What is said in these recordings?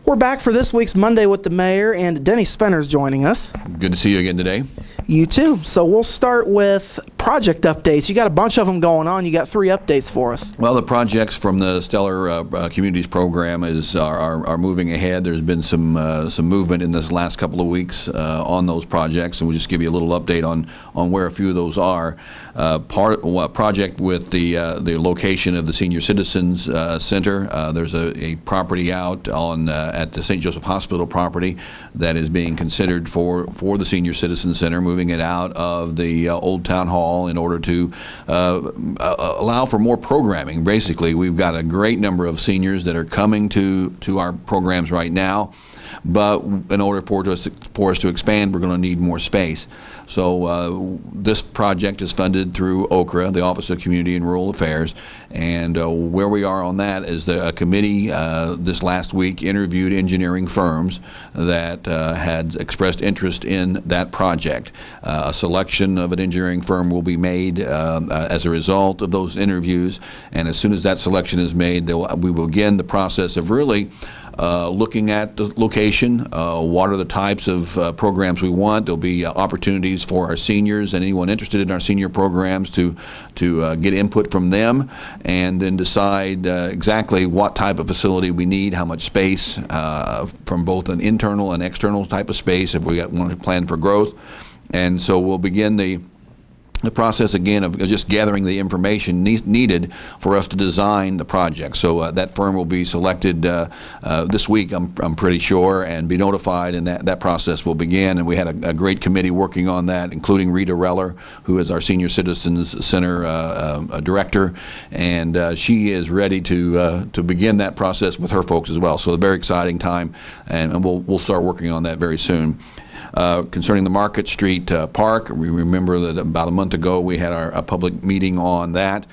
We're back for this week's Monday with the Mayor, and Denny Spenner's joining us. Good to see you again today. You too. So we'll start with project updates. You got a bunch of them going on. You got 3 updates for us. Well, the projects from the Stellar Communities program are moving ahead. There's been some movement in this last couple of weeks on those projects, and we'll just give you a little update on where a few of those are. Project with the location of the Senior Citizens Center. There's a property out on at the St. Joseph Hospital property that is being considered for the Senior Citizens Center, moving it out of the Old Town Hall in order to allow for more programming. Basically, we've got a great number of seniors that are coming to our programs right now, but in order for us to expand, we're going to need more space. So this project is funded through OCRA, the Office of Community and Rural Affairs, and where we are on that is a committee this last week interviewed engineering firms that had expressed interest in that project. A selection of an engineering firm will be made as a result of those interviews, and as soon as that selection is made, we will begin the process of really looking at the location, what are the types of programs we want. There'll be opportunities for our seniors and anyone interested in our senior programs to get input from them, and then decide exactly what type of facility we need, how much space from both an internal and external type of space if we want to plan for growth. And so we'll begin the process again of just gathering the information needed for us to design the project. So that firm will be selected this week, I'm pretty sure, and be notified, and that process will begin. And we had a great committee working on that, including Rita Reller, who is our Senior Citizens Center director, and she is ready to begin that process with her folks as well. So a very exciting time, and we'll start working on that very soon. Concerning the Market Street Park, we remember that about a month ago we had a public meeting on that,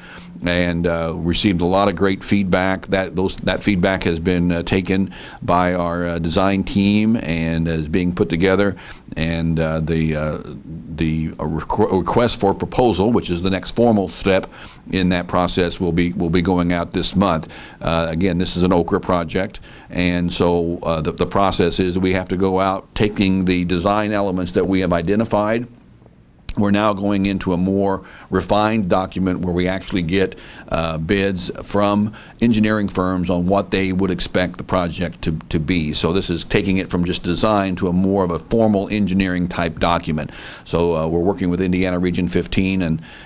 and received a lot of great feedback. That feedback has been taken by our design team and is being put together, and the request for proposal, which is the next formal step in that process, will be going out this month. Again, this is an OCRA project, and so the process is we have to go out taking the design elements that we have identified. We're now going into a more refined document where we actually get bids from engineering firms on what they would expect the project to be. So this is taking it from just design to a more of a formal engineering type document. So we're working with Indiana Region 15,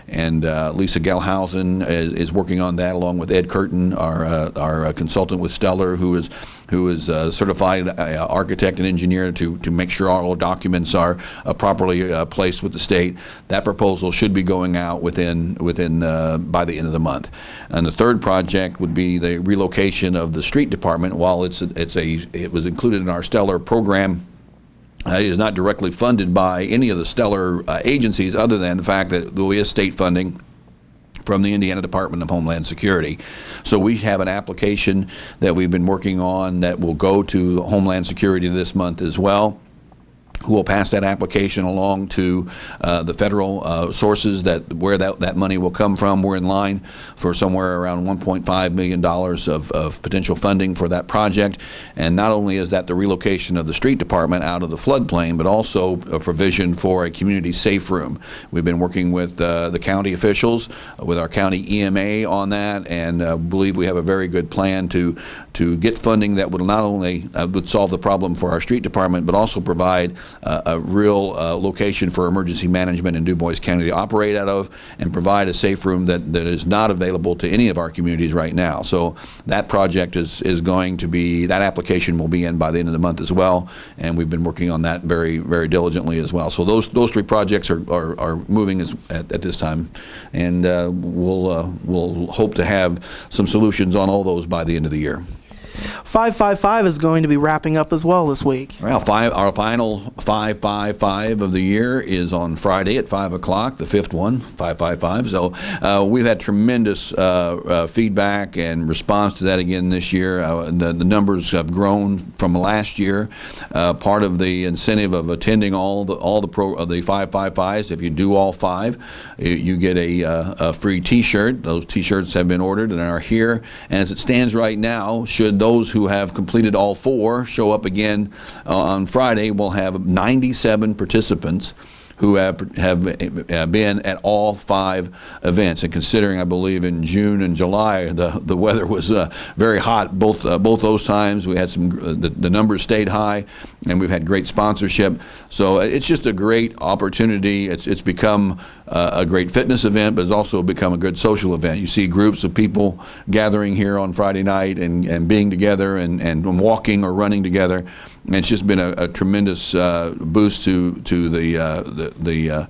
and Lisa Gelhausen is working on that, along with Ed Curtin, our consultant with Stellar, who is a certified architect and engineer to make sure all documents are properly placed with the state. That proposal should be going out within by the end of the month. And the third project would be the relocation of the street department. While it was included in our Stellar program, it is not directly funded by any of the Stellar agencies, other than the fact that there is state funding from the Indiana Department of Homeland Security. So we have an application that we've been working on that will go to Homeland Security this month as well, who will pass that application along to the federal sources where that money will come from. We're in line for somewhere around $1.5 million of potential funding for that project. And not only is that the relocation of the street department out of the floodplain, but also a provision for a community safe room. We've been working with the county officials, with our county EMA on that, and believe we have a very good plan to get funding that would not only would solve the problem for our street department, but also provide a real location for emergency management in Du Bois County to operate out of, and provide a safe room that is not available to any of our communities right now. So that project is going to be, that application will be in by the end of the month as well, and we've been working on that very, very diligently as well. So those 3 projects are moving at this time, and we'll hope to have some solutions on all those by the end of the year. 555 is going to be wrapping up as well this week. Well, our final 555 of the year is on Friday at 5 o'clock, the 5th one, 555. So we've had tremendous feedback and response to that again this year. The numbers have grown from last year. Part of the incentive of attending all the 555s, if you do all 5, you get a free T-shirt. Those T-shirts have been ordered and are here. And as it stands right now, should those those who have completed all 4 show up again on Friday, we'll have 97 participants who have been at all 5 events. And considering, I believe, in June and July, the weather was very hot both those times. We had the numbers stayed high, and we've had great sponsorship. So it's just a great opportunity. It's become a great fitness event, but it's also become a good social event. You see groups of people gathering here on Friday night and being together and walking or running together. And it's just been a tremendous boost to the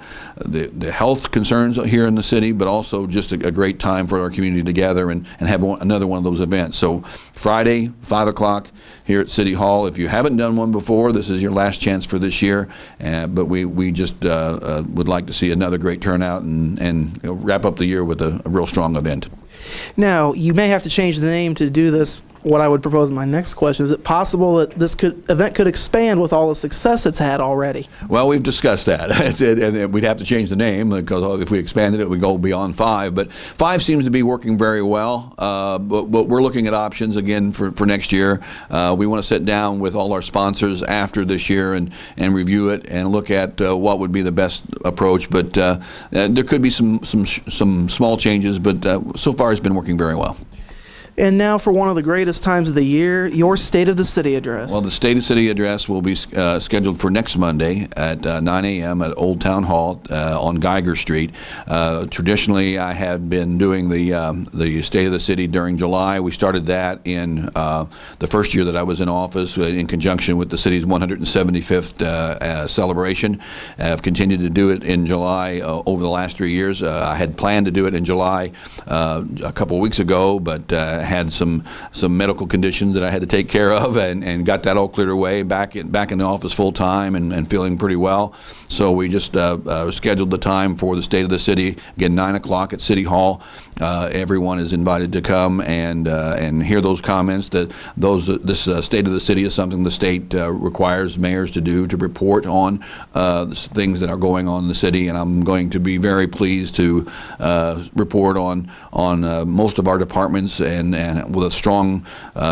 health concerns here in the city, but also just a great time for our community to gather and have another one of those events. So Friday, 5 o'clock here at City Hall. If you haven't done one before, this is your last chance for this year. But we just would like to see another great turnout and wrap up the year with a real strong event. Now, you may have to change the name to do this. What I would propose in my next question, is it possible that this event could expand with all the success it's had already? Well, we've discussed that. And we'd have to change the name, because if we expanded it, we'd go beyond 5. But 5 seems to be working very well. But we're looking at options again for next year. We want to sit down with all our sponsors after this year and review it and look at what would be the best approach. But there could be some small changes, but so far it's been working very well. And now for one of the greatest times of the year, your State of the City address. Well, the State of the City address will be scheduled for next Monday at 9 a.m. at Old Town Hall on Geiger Street. Traditionally, I have been doing the State of the City during July. We started that in the first year that I was in office in conjunction with the city's 175th celebration. I've continued to do it in July over the last 3 years. I had planned to do it in July a couple of weeks ago, but had some medical conditions that I had to take care of, and got that all cleared away, back in the office full time and feeling pretty well. So we just scheduled the time for the State of the City, again 9 o'clock at City Hall. Everyone is invited to come and hear those comments. This State of the City is something the state requires mayors to do, to report on things that are going on in the city, and I'm going to be very pleased to report on most of our departments and with a strong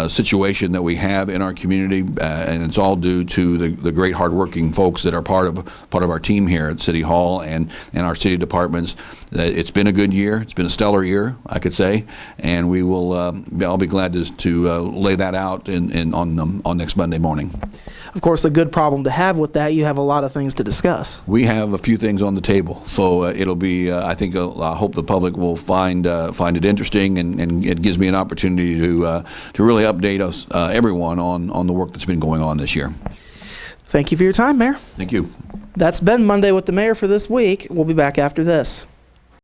situation that we have in our community, and it's all due to the great hardworking folks that are part of our team here at City Hall and our city departments. It's been a good year. It's been a stellar year, I could say, and we will. I'll be glad to lay that out on next Monday morning. Of course, a good problem to have with that, you have a lot of things to discuss. We have a few things on the table, so it'll be. I think I hope the public will find it interesting, and it gives me an opportunity to really update us, everyone, on the work that's been going on this year. Thank you for your time, Mayor. Thank you. That's been Monday with the Mayor for this week. We'll be back after this.